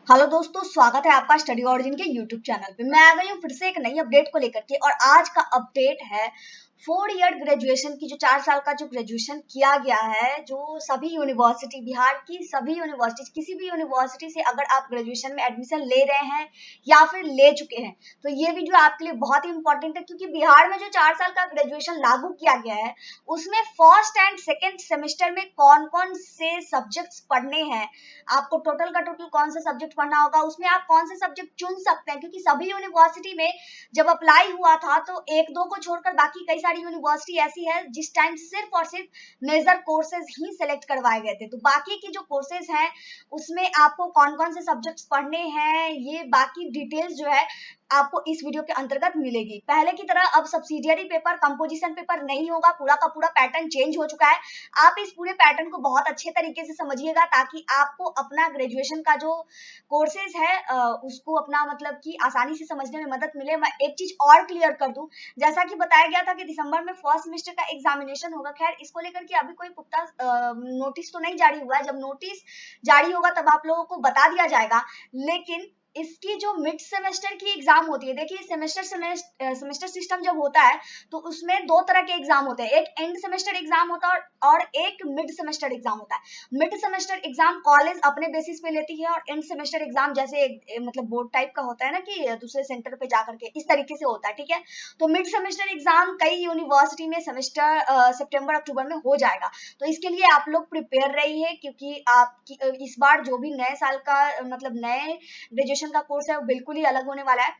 Hello दोस्तों, स्वागत है आपका स्टडी ऑरिजिन के यूट्यूब चैनल पे। मैं आ गई हूँ फिर से एक नई अपडेट को लेकर के। और आज का अपडेट है 4 ईयर ग्रेजुएशन की, जो 4 साल का जो ग्रेजुएशन किया गया है, जो सभी यूनिवर्सिटी, बिहार की सभी यूनिवर्सिटी, किसी भी यूनिवर्सिटी से अगर आप ग्रेजुएशन में एडमिशन ले रहे हैं या फिर ले चुके हैं तो ये वीडियो आपके लिए बहुत ही इंपॉर्टेंट है, क्योंकि बिहार में जो 4 साल का ग्रेजुएशन लागू किया गया है उसमें फर्स्ट एंड सेकेंड सेमेस्टर में कौन कौन से सब्जेक्ट्स पढ़ने हैं, आपको टोटल का टोटल कौन सा सब्जेक्ट पढ़ना होगा, उसमें आप कौन से सब्जेक्ट चुन सकते हैं। क्योंकि सभी यूनिवर्सिटी में जब अप्लाई हुआ था तो एक दो को छोड़कर बाकी कई सारी यूनिवर्सिटी ऐसी है जिस टाइम सिर्फ और सिर्फ मेजर कोर्सेज ही सिलेक्ट करवाए गए थे। तो बाकी की जो कोर्सेज हैं उसमें आपको कौन कौन से सब्जेक्ट्स पढ़ने हैं, ये बाकी डिटेल्स जो है आपको इस वीडियो के अंतर्गत मिलेगी। पहले की तरह अब सब्सिडियरी पेपर, कंपोजिशन पेपर नहीं होगा, पूरा का पूरा पैटर्न चेंज हो चुका है। आप इस पूरे पैटर्न को बहुत अच्छे तरीके से समझिएगा ताकि आपको अपना ग्रेजुएशन का जो कोर्सेज है उसको अपना मतलब कि आसानी से समझने में मदद मिले। मैं एक चीज और क्लियर कर दूं, जैसा कि बताया गया था कि दिसंबर में फर्स्ट सेमेस्टर का एग्जामिनेशन होगा। खैर, इसको लेकर के अभी कोई पुख्ता नोटिस तो नहीं जारी हुआ है। जब नोटिस जारी होगा तब आप लोगों को बता दिया जाएगा। लेकिन इसकी जो मिड सेमेस्टर की एग्जाम होती है, देखिए सेमेस्टर सिस्टम जब होता है तो उसमें दो तरह के एग्जाम होते हैं, एक एंड सेमेस्टर एग्जाम होता है और एक मिड सेमेस्टर एग्जाम होता है। मिड सेमेस्टर एग्जाम कॉलेज अपने बेसिस पे लेती है और एंड सेमेस्टर एग्जाम जैसे मतलब बोर्ड टाइप का होता है ना, कि दूसरे सेंटर पे जाकर के इस तरीके से होता है, ठीक है। तो मिड सेमेस्टर एग्जाम कई यूनिवर्सिटी में सेमेस्टर सितंबर अक्टूबर में हो जाएगा। तो इसके लिए आप लोग प्रिपेयर रहिए, क्योंकि आप इस बार जो भी नए साल का मतलब नए ग्रेजुएशन का कोर्स है वो बिल्कुल ही अलग होने वाला है।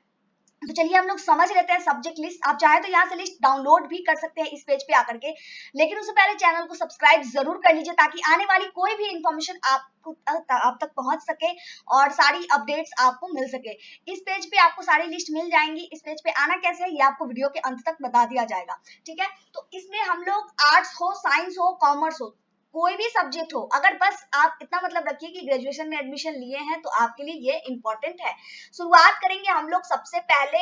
तो चलिए हम लोग समझ लेते हैं सब्जेक्ट लिस्ट। आप चाहे तो यहाँ से लिस्ट डाउनलोड भी कर सकते हैं इस पेज पे आकर के, लेकिन उससे पहले चैनल को सब्सक्राइब जरूर कर लीजिए ताकि आने वाली कोई भी इंफॉर्मेशन आप तक पहुंच सके और सारी अपडेट्स आपको मिल सके। इस पेज पे आपको सारी लिस्ट मिल जाएंगी। इस पेज पे आना कैसे है ये आपको वीडियो के अंत तक बता दिया जाएगा, ठीक है। तो इसमें हम लोग आर्ट्स हो, साइंस हो, कॉमर्स हो, कोई भी सब्जेक्ट हो, अगर बस आप इतना मतलब रखिए कि ग्रेजुएशन में एडमिशन लिए हैं तो आपके लिए ये इंपॉर्टेंट है। शुरुआत करेंगे हम लोग सबसे पहले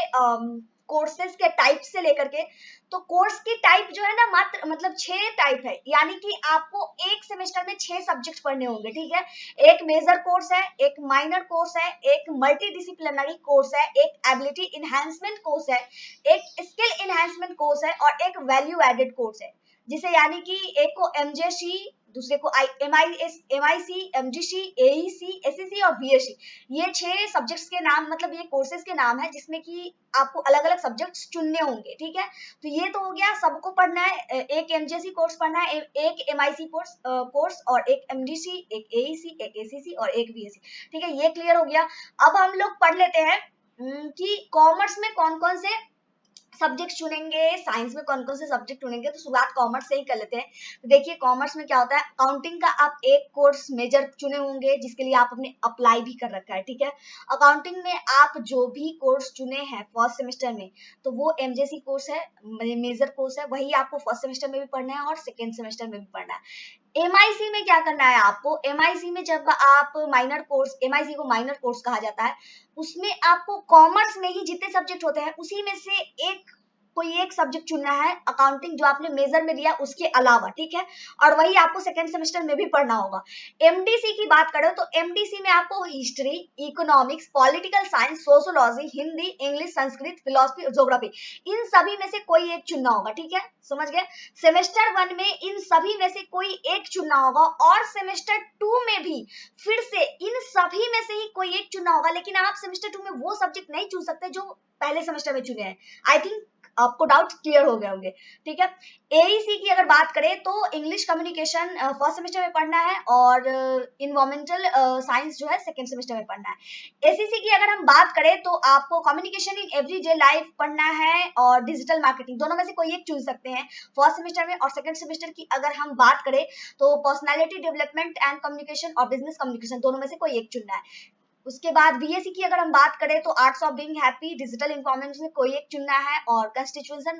कोर्सेज के टाइप से लेकर के। तो कोर्स की टाइप जो है ना, मात्र मतलब 6 टाइप है, यानी कि आपको एक सेमेस्टर में 6 सब्जेक्ट पढ़ने होंगे, ठीक है। एक मेजर कोर्स है, एक माइनर कोर्स है, एक मल्टी डिसिप्लिनरी कोर्स है, एक एबिलिटी इनहेंसमेंट कोर्स है, एक स्किल इनहेंसमेंट कोर्स है और एक वैल्यू एडेड कोर्स है। जिसे यानी कि एक को एमजेसी, दूसरे को एमआईसी, एमजीसी, एईसी, एसईसी और बीएससी। ये 6 सब्जेक्ट्स के नाम, मतलब ये कोर्सेज के नाम है जिसमें कि आपको अलग अलग सब्जेक्ट्स चुनने होंगे, ठीक है। तो ये तो हो गया, सबको पढ़ना है। एक एमजेसी कोर्स पढ़ना है, एक एमआईसी कोर्स और एक एमडीसी, एक एईसी, एक एसईसी और एक बीएससी, ठीक है। ये क्लियर हो गया। अब हम लोग पढ़ लेते हैं कि कॉमर्स में कौन कौन से सब्जेक्ट चुनेंगे, साइंस में कौन कौन से सब्जेक्ट चुनेंगे। तो शुरुआत कॉमर्स से ही कर लेते हैं। तो देखिए कॉमर्स में क्या होता है, अकाउंटिंग का आप एक कोर्स मेजर चुने होंगे जिसके लिए आप अपने अप्लाई भी कर रखा है, ठीक है। अकाउंटिंग में आप जो भी कोर्स चुने हैं फर्स्ट सेमेस्टर में, तो वो एमजेसी कोर्स है, मेजर कोर्स है, वही आपको फर्स्ट सेमेस्टर में भी पढ़ना है और सेकेंड सेमेस्टर में भी पढ़ना है। एमआईसी में क्या करना है आपको, एमआईसी में जब आप माइनर कोर्स, एमआईसी को माइनर कोर्स कहा जाता है, उसमें आपको कॉमर्स में ही जितने सब्जेक्ट होते हैं उसी में से एक कोई एक सब्जेक्ट चुनना है, अकाउंटिंग जो आपने मेजर में लिया उसके अलावा, ठीक है। और वही आपको सेकेंड सेमेस्टर में भी पढ़ना होगा। एमडीसी की बात करें तो एमडीसी में आपको history, economics, political science, sociology, Hindi, English, Sanskrit, philosophy और ज्योग्राफी, इन सभी में से कोई एक चुनना होगा, ठीक है। समझ गए। सेमेस्टर 1 में इन सभी में से कोई एक चुनना होगा और सेमेस्टर 2 में भी फिर से इन सभी में से ही कोई एक चुनना होगा। लेकिन आप सेमेस्टर 2 में वो सब्जेक्ट नहीं चुन सकते जो पहले सेमेस्टर में चुने हैं। आई थिंक आपको डाउट क्लियर हो गए होंगे, ठीक है। एईसी की अगर बात करें तो इंग्लिश कम्युनिकेशन फर्स्ट सेमेस्टर में पढ़ना है और इन्वायरमेंटल साइंस जो है सेकेंड सेमेस्टर में पढ़ना है। एसीसी की अगर हम बात करें तो आपको कम्युनिकेशन इन एवरीडे लाइफ पढ़ना है और डिजिटल मार्केटिंग, दोनों में से कोई एक चुन सकते हैं फर्स्ट सेमेस्टर में। और सेकेंड सेमेस्टर की अगर हम बात करें तो पर्सनैलिटी डेवलपमेंट एंड कम्युनिकेशन और बिजनेस कम्युनिकेशन, दोनों में से कोई एक चुनना है। उसके बाद बीएससी की अगर हम बात करें तो arts of being happy, digital information में कोई एक चुनना है और constitution,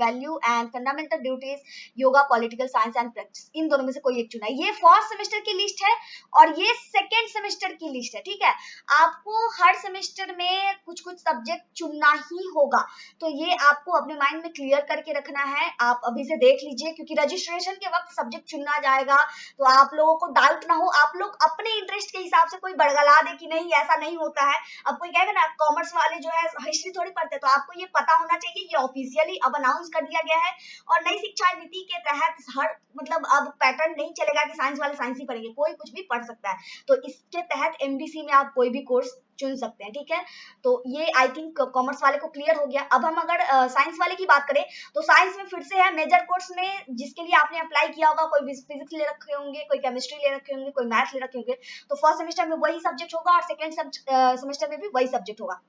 value and fundamental duties, yoga, political science and practice, इन दोनों में से कोई एक चुना है। ये फर्स्ट सेमेस्टर की लिस्ट है और ये सेकेंड सेमेस्टर की लिस्ट है, ठीक है। आपको हर सेमेस्टर में कुछ कुछ सब्जेक्ट चुनना ही होगा, तो ये आपको अपने माइंड में क्लियर करके रखना है। आप अभी से देख लीजिए, क्योंकि रजिस्ट्रेशन के वक्त सब्जेक्ट चुना जाएगा तो आप लोगों को डाउट ना हो, आप लोग अपने इंटरेस्ट के हिसाब से कोई बड़गला दे कि नहीं ऐसा नहीं होता है। अब कोई कहेगा ना कॉमर्स वाले जो है हिस्ट्री थोड़ी पढ़ते, तो आपको ये पता होना चाहिए, ये ऑफिशियली अब अनाउंस कर दिया गया है। और नई शिक्षा नीति के तहत हर मतलब अब पैटर्न नहीं चलेगा कि साइंस वाले साइंस ही पढ़ेंगे, कोई कुछ भी पढ़ सकता है। तो इसके तहत एमडीसी में आप कोई भी कोर्स चुन सकते हैं, ठीक है। तो ये आई थिंक कॉमर्स वाले को क्लियर हो गया। अब हम अगर साइंस वाले की बात करें तो साइंस में फिर से है मेजर कोर्स में, जिसके लिए आपने अप्लाई किया होगा, कोई फिजिक्स ले रखे होंगे, कोई केमिस्ट्री ले रखे होंगे, कोई मैथ्स ले रखे होंगे, तो फर्स्ट सेमेस्टर में वही सब्जेक्ट होगा और सेकंड सेमेस्टर में भी वही सब्जेक्ट होगा।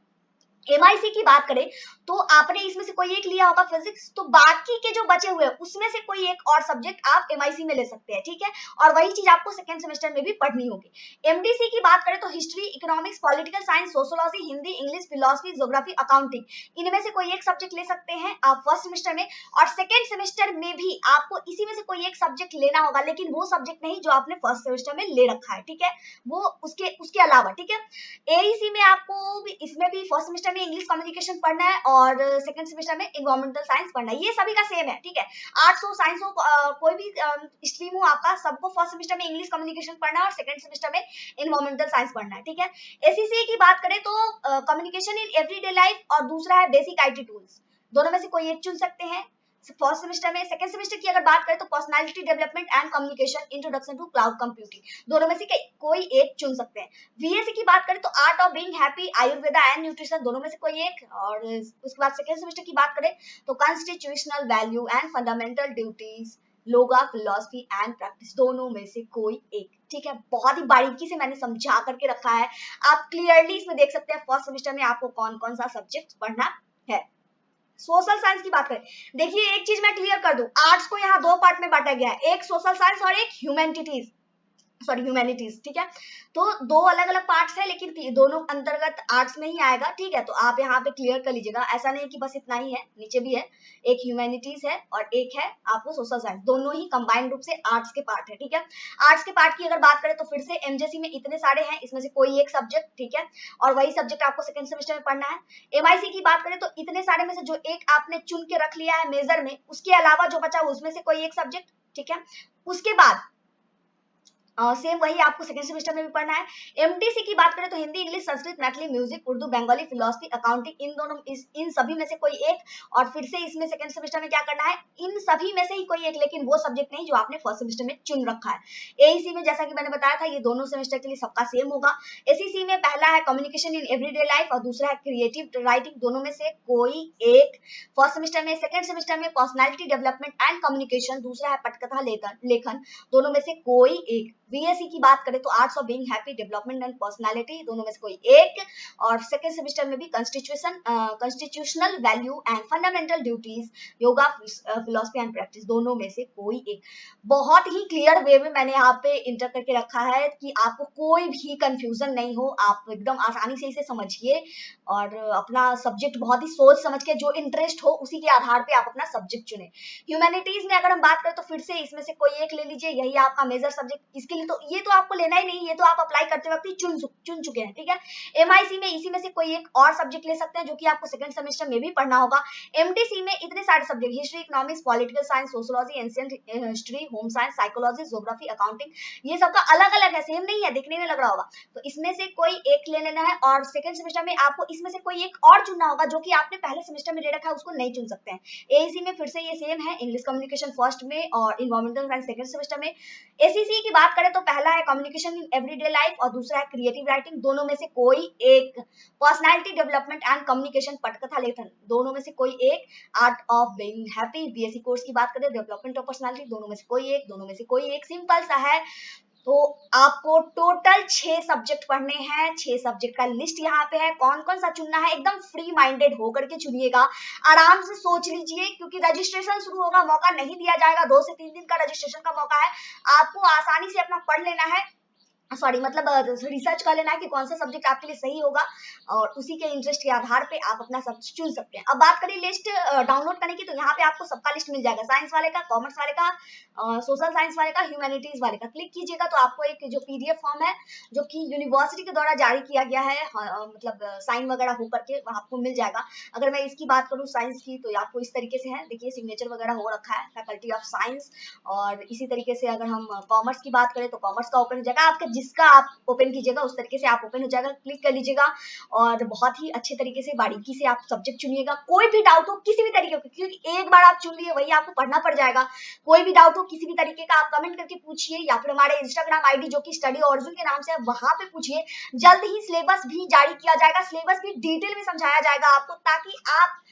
एमआईसी की बात करें तो आपने इसमें से कोई एक लिया होगा फिजिक्स, तो बाकी के जो बचे हुए उसमें से कोई एक और सब्जेक्ट आप एमआईसी में ले सकते हैं, ठीक है। और वही चीज आपको सेकंड सेमेस्टर में भी पढ़नी होगी। एमडीसी की बात करें तो history, economics, political science, sociology, Hindi, English, philosophy, geography, accounting, इनमें से कोई एक सब्जेक्ट ले सकते हैं आप फर्स्ट सेमेस्टर में। और सेकेंड सेमेस्टर में भी आपको इसी में से कोई एक सब्जेक्ट लेना होगा, लेकिन वो सब्जेक्ट नहीं जो आपने फर्स्ट सेमेस्टर में ले रखा है, ठीक है, वो उसके अलावा, ठीक है। एईसी में आपको इसमें भी फर्स्ट सेमेस्टर में इंग्लिश कम्युनिकेशन पढ़ना है और सेकंड सेमेस्टर में एनवायरमेंटल साइंस पढ़ना है। ये सभी का सेम है, ठीक है। आर्ट्स हो, साइंस हो, कोई भी स्ट्रीम हो आपका, सबको फर्स्ट सेमेस्टर में इंग्लिश कम्युनिकेशन पढ़ना है और सेकंड सेमेस्टर में एनवायरमेंटल साइंस पढ़ना है, ठीक है। एसीसी की बात करें तो कम्युनिकेशन इन एवरीडे लाइफ और दूसरा है बेसिक आईटी टूल्स, दोनों में से कोई एक चुन सकते हैं फर्स्ट सेमेस्टर में। सेकंड सेमेस्टर की अगर बात करें तो personality development and communication, introduction to cloud computing, दोनों में से कोई एक चुन सकते हैं। बीएससी की बात करें तो art of being happy, Ayurveda and nutrition, दोनों में से कोई एक। और उसके बाद सेकंड सेमेस्टर की बात करें तो constitutional value and fundamental duties, लोगा, फिलोसफी एंड प्रैक्टिस, दोनों में से कोई एक, ठीक है। बहुत ही बारीकी से मैंने समझा करके रखा है, आप क्लियरली इसमें देख सकते हैं फर्स्ट सेमेस्टर में आपको कौन कौन सा सब्जेक्ट पढ़ना है। सोशल साइंस की बात करें, देखिए एक चीज मैं क्लियर कर दूं, आर्ट्स को यहाँ दो पार्ट में बांटा गया है, एक सोशल साइंस और एक ह्यूमैनिटीज, ठीक है। तो दो अलग अलग पार्ट्स है, लेकिन दोनों अंतर्गत आर्ट्स में ही आएगा, ठीक है। तो आप यहाँ पे क्लियर कर लीजिएगा, ऐसा नहीं कि बस इतना ही है, नीचे भी है, एक ह्यूमैनिटीज है और एक है आपको सोशल साइंस, दोनों ही कंबाइंड रूप से आर्ट्स के पार्ट है, ठीक है। आर्ट्स के पार्ट की अगर बात करें तो फिर से एमजेसी में इतने सारे हैं, इसमें से कोई एक सब्जेक्ट, ठीक है, और वही सब्जेक्ट आपको सेकंड सेमेस्टर में पढ़ना है। एमआईसी की बात करें तो इतने सारे में से जो एक आपने चुन के रख लिया है मेजर में, उसके अलावा जो बचा उसमें से कोई एक सब्जेक्ट, ठीक है। उसके बाद सेम वही आपको सेकंड सेमेस्टर में भी पढ़ना है। एमटीसी की बात करें तो Hindi, English, Sanskrit, Maithili, music, Urdu, Bengali, philosophy, accounting, इन सभी में से कोई एक। और फिर से इसमें सेकंड सेमेस्टर में क्या करना है, इन सभी में से ही कोई एक, लेकिन वो सब्जेक्ट नहीं जो आपने फर्स्ट सेमेस्टर में चुन रखा है। एईसी में जैसा कि मैंने बताया था ये दोनों सेमेस्टर के लिए सबका सेम होगा। एसीसी में पहला है कम्युनिकेशन इन एवरीडे लाइफ और दूसरा है क्रिएटिव राइटिंग, दोनों में से कोई एक फर्स्ट सेमेस्टर में। सेकंड सेमेस्टर में पर्सनालिटी डेवलपमेंट एंड कम्युनिकेशन, दूसरा है पटकथा लेखन, दोनों में से कोई एक। बीएससी की बात करें तो arts of being happy, development and personality, दोनों में से कोई एक। और सेकंड सेमेस्टर में भी constitutional value and fundamental duties, yoga, philosophy and practice, दोनों में से कोई एक। बहुत ही क्लियर वे में मैंने यहाँ पे इंटर करके रखा है कि आपको कोई भी कंफ्यूजन नहीं हो, आप एकदम आसानी से इसे समझिए और अपना सब्जेक्ट बहुत ही सोच समझ के, जो इंटरेस्ट हो उसी के आधार पे आप अपना सब्जेक्ट चुने। ह्यूमैनिटीज में अगर हम बात करें तो फिर से इसमें से कोई एक ले लीजिए, यही आपका मेजर सब्जेक्ट, इसके लिए तो ये तो आपको लेना ही नहीं, ये तो आप अप्लाई करते वक्त ही चुन चुके हैं, ठीक है। एमआईसी में इसी में से कोई एक और सब्जेक्ट ले सकते हैं जो कि आपको सेकंड सेमेस्टर में भी पढ़ना होगा। एमडीसी में इतने सारे subject, history, economics, political science, sociology, ancient history, home science, psychology, geography, accounting, ये सबका अलग अलग है, सेम नहीं है, देखने में लग रहा होगा। तो इसमें से कोई एक ले लेना है और सेकंड सेमेस्टर में आपको इसमें से कोई एक और चुनना होगा जो कि आपने पहले सेमेस्टर में ले रखा है, उसको नहीं चुन सकते हैं। एईसी में फिर से ये सेम है, इंग्लिश कम्युनिकेशन फर्स्ट में और इन्वायरमेंटल साइंस सेकंड सेमेस्टर में। एसीसी की बात करें तो पहला है कम्युनिकेशन इन एवरीडे लाइफ और दूसरा है क्रिएटिव राइटिंग, दोनों में से कोई एक। पर्सनालिटी डेवलपमेंट एंड कम्युनिकेशन, पटकथा लेखन, दोनों में से कोई एक। Art of being happy, BSc course की बात करें, डेवलपमेंट ऑफ पर्सनालिटी, दोनों में से कोई एक, दोनों में से कोई एक, सिंपल सा है। तो आपको टोटल 6 सब्जेक्ट पढ़ने हैं, 6 सब्जेक्ट का लिस्ट यहाँ पे है, कौन कौन सा चुनना है एकदम फ्री माइंडेड होकर के चुनिएगा, आराम से सोच लीजिए, क्योंकि रजिस्ट्रेशन शुरू होगा, मौका नहीं दिया जाएगा, 2 से 3 दिन का रजिस्ट्रेशन का मौका है, आपको आसानी से अपना पढ़ लेना है, सॉरी मतलब रिसर्च कर लेना है कि कौन सा सब्जेक्ट आपके लिए सही होगा और उसी के इंटरेस्ट के आधार पे आप अपना सब्जेक्ट चुन सकते हैं। अब बात करें लिस्ट डाउनलोड करने की, तो यहाँ पे आपको सबका लिस्ट मिल जाएगा, साइंस वाले का, कॉमर्स वाले का, सोशल साइंस वाले का, ह्यूमैनिटीज वाले का। क्लिक कीजिएगा तो आपको एक जो पीडीएफ फॉर्म है जो कि यूनिवर्सिटी के द्वारा जारी किया गया है, मतलब साइन वगैरह होकर के आपको मिल जाएगा। अगर मैं इसकी बात करूँ साइंस की, तो आपको इस तरीके से है, देखिए सिग्नेचर वगैरह हो रखा है, फैकल्टी ऑफ साइंस। और इसी तरीके से अगर हम कॉमर्स की बात करें तो कॉमर्स का ओपन हो जाएगा, आपके जिसका आप ओपन कीजिएगा उस तरीके से आप ओपन हो जाएगा, क्लिक कर लीजिएगा और बहुत ही अच्छे तरीके से बारीकी से आप सब्जेक्ट चुनिएगा। कोई भी डाउट हो किसी भी तरीके का, क्योंकि एक बार आप चुन लिए वही आपको पढ़ना पड़ जाएगा। कोई भी डाउट हो किसी भी तरीके का आप कमेंट करके पूछिए या फिर हमारे इंस्टाग्राम आईडी जो कि स्टडी ऑरिजिन के नाम से है वहां पे पूछिए। जल्द ही सिलेबस भी जारी किया जाएगा, सिलेबस भी डिटेल में समझाया जाएगा आपको, ताकि आप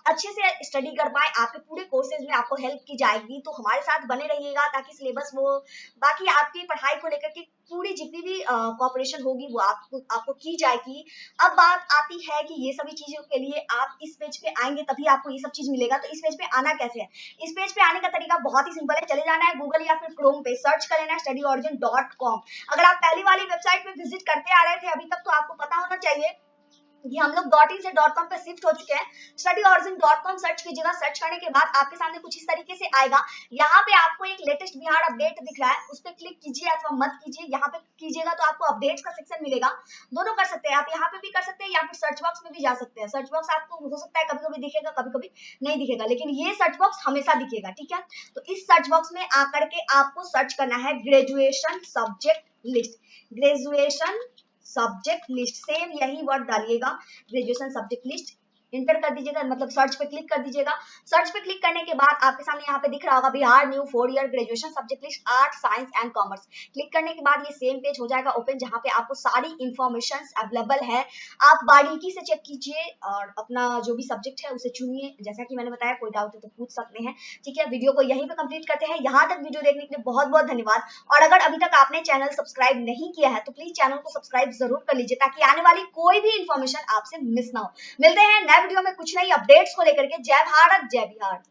अच्छे से स्टडी कर पाए। आपके पूरे कोर्सेज में आपको हेल्प की जाएगी, तो हमारे साथ बने रहिएगा ताकि सिलेबस वो बाकी आपकी पढ़ाई को लेकर के पूरी जितनी भी कॉपरेशन होगी वो आपको की जाएगी। अब बात आती है कि ये सभी चीजों के लिए आप इस पेज पे आएंगे तभी आपको ये सब चीज मिलेगा। तो इस पेज पे आना कैसे है? इस पेज पे आने का तरीका बहुत ही सिंपल है। चले जाना है गूगल या फिर क्रोम पे, सर्च कर लेना है studyorigin.com। अगर आप पहली वाली वेबसाइट पे विजिट करते आ रहे थे अभी तक, तो आपको पता होना चाहिए कि हम लोग .in से .com पे शिफ्ट हो चुके हैं। studyorigin.com सर्च कीजिएगा। सर्च करने के बाद आपके सामने कुछ इस तरीके से आएगा। यहाँ पे आपको एक लेटेस्ट बिहार अपडेट दिख रहा है, उस पर क्लिक कीजिए अथवा मत कीजिए। यहाँ पे कीजिएगा तो आपको अपडेट्स का सेक्शन मिलेगा। दोनों कर सकते हैं आप, यहाँ पे भी कर सकते हैं या फिर सर्च बॉक्स में भी जा सकते हैं। सर्च बॉक्स आपको हो सकता है कभी कभी दिखेगा कभी कभी नहीं दिखेगा, लेकिन ये सर्च बॉक्स हमेशा दिखेगा, ठीक है। तो इस सर्च बॉक्स में आकर के आपको सर्च करना है graduation subject list. Graduation subject list, same यही वर्ड डालिएगा, ग्रेजुएशन सब्जेक्ट लिस्ट इंटर कर दीजिएगा, मतलब सर्च पे क्लिक कर दीजिएगा। सर्च पे क्लिक करने के बाद आपके सामने यहाँ पे दिख रहा होगा Bihar new 4 year graduation subject list art science and commerce. Click करने के बाद ये सेम पेज हो जाएगा ओपन, जहाँ पे आपको सारी इंफॉर्मेशन अवेलेबल है। आप बारीकी से चेक कीजिए और अपना जो भी सब्जेक्ट है उसे चुनिए। जैसा कि मैंने बताया, कोई डाउट है तो पूछ सकते हैं, ठीक है। वीडियो को यहीं पे कंप्लीट करते हैं। यहाँ तक वीडियो देखने के लिए बहुत बहुत धन्यवाद। और अगर अभी तक आपने चैनल सब्सक्राइब नहीं किया है तो प्लीज चैनल को सब्सक्राइब जरूर कर लीजिए, ताकि आने वाली कोई भी इंफॉर्मेशन आपसे मिस ना हो। मिलते हैं नए वीडियो में कुछ नई अपडेट्स को लेकर के। जय भारत जय बिहार।